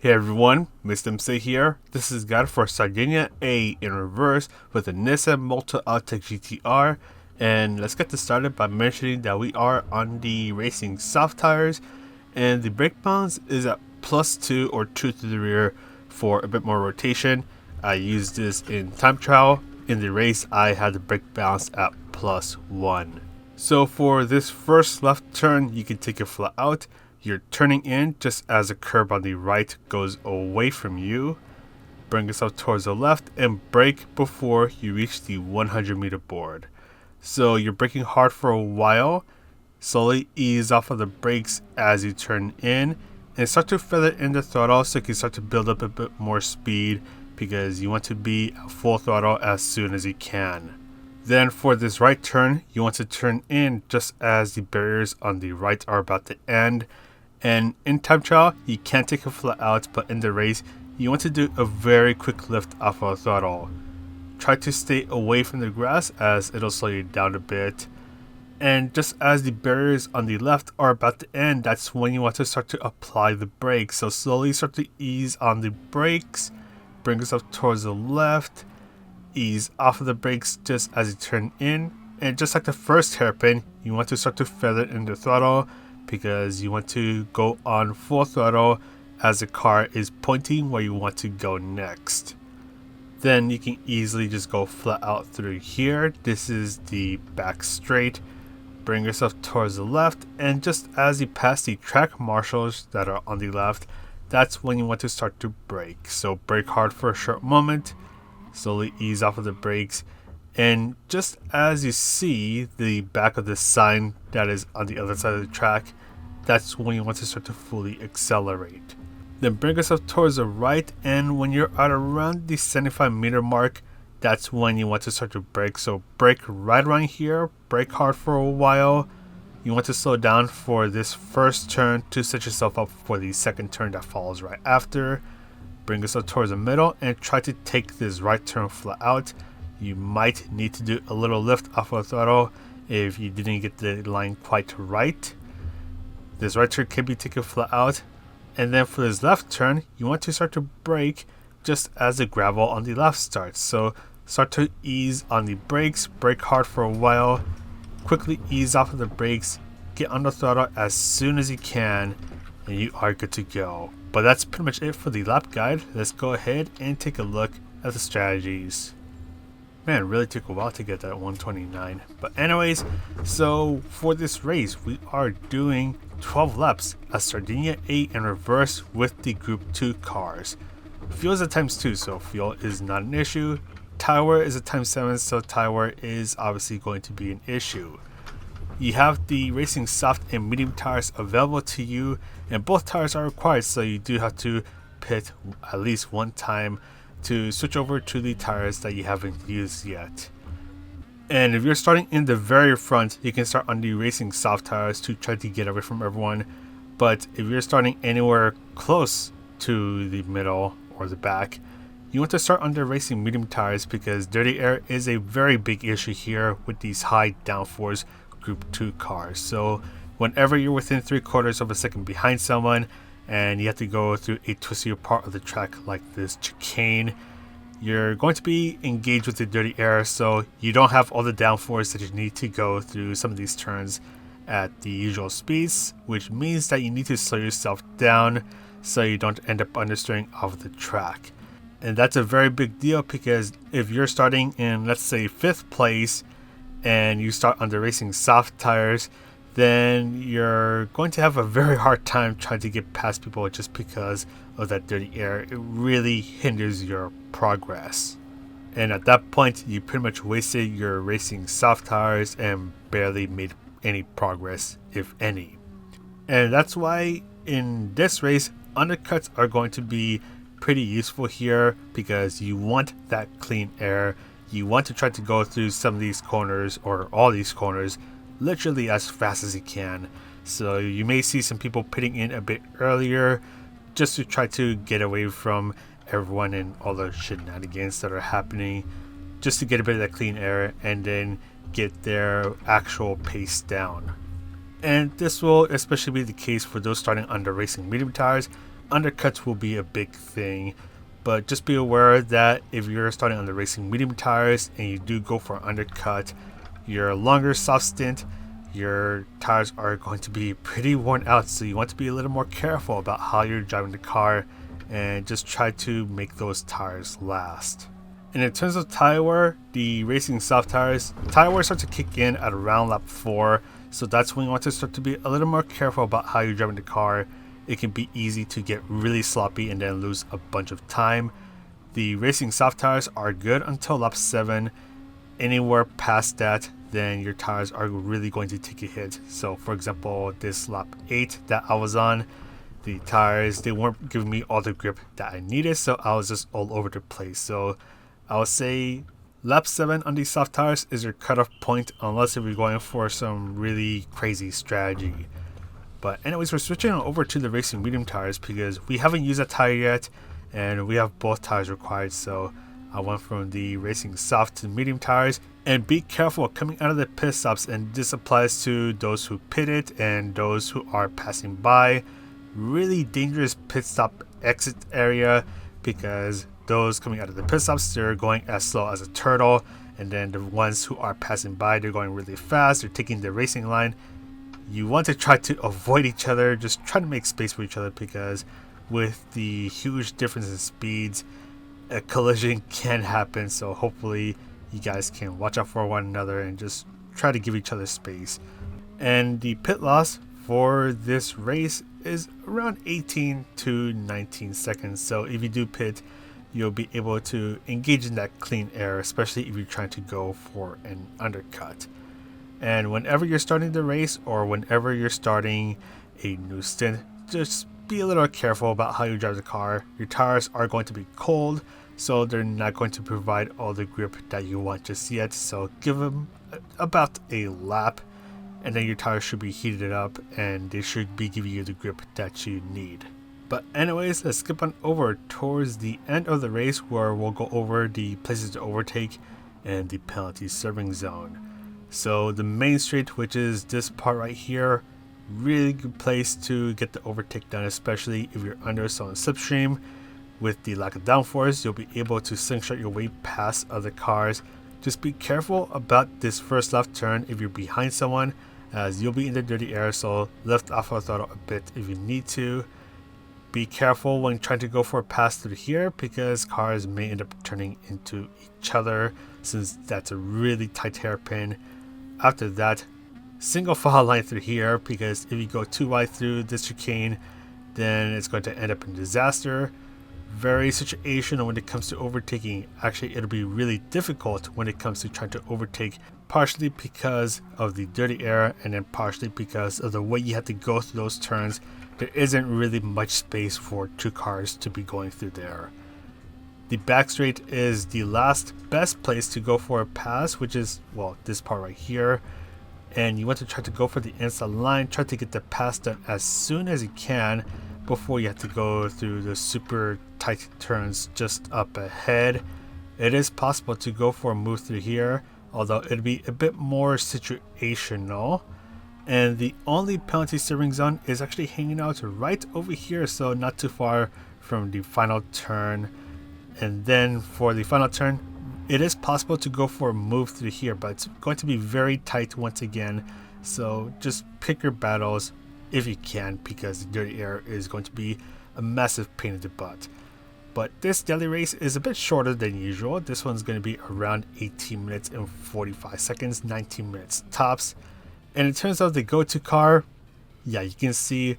Hey everyone, Mr. MC here. This is guide for Sardegna A in reverse with the Nissan MOTUL AUTECH GTR, and let's get this started by mentioning that we are on the racing soft tires and the brake bounce is at +2 or 2 to the rear for a bit more rotation. I used this in time trial. In the race I had the brake bounce at +1. So for this first left turn you can take it flat out. You're turning in just as the curb on the right goes away from you. Bring yourself towards the left and brake before you reach the 100-meter board. So you're braking hard for a while. Slowly ease off of the brakes as you turn in and start to feather in the throttle so you can start to build up a bit more speed because you want to be at full throttle as soon as you can. Then for this right turn, you want to turn in just as the barriers on the right are about to end. And in time trial, you can't take it flat out, but in the race, you want to do a very quick lift off of throttle. Try to stay away from the grass as it'll slow you down a bit. And just as the barriers on the left are about to end, that's when you want to start to apply the brakes. So slowly start to ease on the brakes, bring yourself towards the left, ease off of the brakes just as you turn in. And just like the first hairpin, you want to start to feather in the throttle, because you want to go on full throttle as the car is pointing where you want to go next. Then you can easily just go flat out through here. This is the back straight. Bring yourself towards the left, and just as you pass the track marshals that are on the left, that's when you want to start to brake. So brake hard for a short moment, slowly ease off of the brakes. And just as you see the back of the sign that is on the other side of the track, that's when you want to start to fully accelerate. Then bring yourself towards the right, and when you're at around the 75-meter mark, that's when you want to start to brake. So brake right around here, brake hard for a while. You want to slow down for this first turn to set yourself up for the second turn that follows right after. Bring yourself towards the middle and try to take this right turn flat out. You might need to do a little lift off of throttle if you didn't get the line quite right. This right turn can be taken flat out. And then for this left turn, you want to start to brake just as the gravel on the left starts. So start to ease on the brakes, brake hard for a while, quickly ease off of the brakes, get on the throttle as soon as you can, and you are good to go. But that's pretty much it for the lap guide. Let's go ahead and take a look at the strategies. Man, it really took a while to get that 129. But anyways, so for this race, we are doing 12 laps at Sardegna A in reverse with the Group 2 cars. Fuel is a ×2, so fuel is not an issue. Tire wear is a ×7, so tire wear is obviously going to be an issue. You have the racing soft and medium tires available to you, and both tires are required, so you do have to pit at least one time to switch over to the tires that you haven't used yet. And if you're starting in the very front, you can start on the racing soft tires to try to get away from everyone. But if you're starting anywhere close to the middle or the back, you want to start on the racing medium tires because dirty air is a very big issue here with these high downforce Group 2 cars. So whenever you're within 3/4 of a second behind someone, and you have to go through a twistier part of the track like this chicane, you're going to be engaged with the dirty air, so you don't have all the downforce that you need to go through some of these turns at the usual speeds, which means that you need to slow yourself down so you don't end up understeering off the track. And that's a very big deal because if you're starting in, let's say, 5th place and you start on the racing soft tires, then you're going to have a very hard time trying to get past people just because of that dirty air. It really hinders your progress. And at that point, you pretty much wasted your racing soft tires and barely made any progress, if any. And that's why in this race, undercuts are going to be pretty useful here because you want that clean air. You want to try to go through some of these corners or all these corners literally as fast as you can. So you may see some people pitting in a bit earlier just to try to get away from everyone and all the shenanigans that are happening, just to get a bit of that clean air and then get their actual pace down. And this will especially be the case for those starting under racing medium tires, undercuts will be a big thing. But just be aware that if you're starting on the racing medium tires and you do go for an undercut, your longer soft stint, your tires are going to be pretty worn out. So you want to be a little more careful about how you're driving the car and just try to make those tires last. And in terms of tire wear, the racing soft tires, tire wear starts to kick in at around lap 4. So that's when you want to start to be a little more careful about how you're driving the car. It can be easy to get really sloppy and then lose a bunch of time. The racing soft tires are good until lap 7. Anywhere past that, then your tires are really going to take a hit. So for example, this lap 8 that I was on, the tires, they weren't giving me all the grip that I needed, so I was just all over the place. So I would say lap 7 on these soft tires is your cutoff point, unless if you're going for some really crazy strategy. But anyways, we're switching over to the racing medium tires because we haven't used that tire yet and we have both tires required. So I went from the racing soft to medium tires. And be careful coming out of the pit stops, and this applies to those who pitted and those who are passing by. Really dangerous pit stop exit area, because those coming out of the pit stops, they're going as slow as a turtle, and then the ones who are passing by, they're going really fast, they're taking the racing line. You want to try to avoid each other, just try to make space for each other, because with the huge difference in speeds, a collision can happen. So hopefully you guys can watch out for one another and just try to give each other space. And the pit loss for this race is around 18 to 19 seconds. So if you do pit, you'll be able to engage in that clean air, especially if you're trying to go for an undercut. And whenever you're starting the race or whenever you're starting a new stint, just be a little careful about how you drive the car. Your tires are going to be cold, so they're not going to provide all the grip that you want just yet. So give them about a lap, and then your tires should be heated up and they should be giving you the grip that you need. But anyways, let's skip on over towards the end of the race, where we'll go over the places to overtake and the penalty serving zone. So the main straight, which is this part right here, really good place to get the overtake done, especially if you're under some slipstream. With the lack of downforce, you'll be able to slingshot your way past other cars. Just be careful about this first left turn if you're behind someone, as you'll be in the dirty air, so lift off the throttle a bit if you need to. Be careful when trying to go for a pass through here, because cars may end up turning into each other, since that's a really tight hairpin. After that, single file line through here, because if you go too wide through this chicane, then it's going to end up in disaster. Very situational when it comes to overtaking. Actually, it'll be really difficult when it comes to trying to overtake, partially because of the dirty air and then partially because of the way you have to go through those turns. There isn't really much space for two cars to be going through there. The back straight is the last best place to go for a pass, which is, well, this part right here. And you want to try to go for the inside line, try to get the pass done as soon as you can before you have to go through the super tight turns just up ahead. It is possible to go for a move through here, although it'd be a bit more situational. And the only penalty serving zone is actually hanging out right over here, so not too far from the final turn. And then for the final turn, it is possible to go for a move through here, but it's going to be very tight once again. So just pick your battles if you can, because the dirty air is going to be a massive pain in the butt. But this daily race is a bit shorter than usual. This one's going to be around 18 minutes and 45 seconds, 19 minutes tops. And in terms of the go-to car, yeah, you can see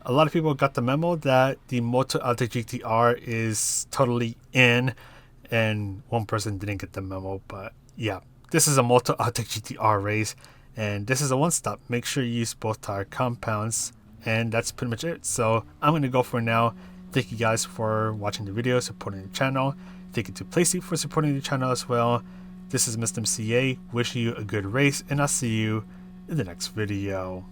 a lot of people got the memo that the MOTUL AUTECH GTR is totally in, and one person didn't get the memo. But yeah, this is a MOTUL AUTECH GTR race, and this is a one-stop. Make sure you use both tire compounds, and that's pretty much it. So I'm going to go for now. Thank you guys for watching the video, supporting the channel. Thank you to Playseat for supporting the channel as well. This is Mr. MCA, wishing you a good race, and I'll see you in the next video.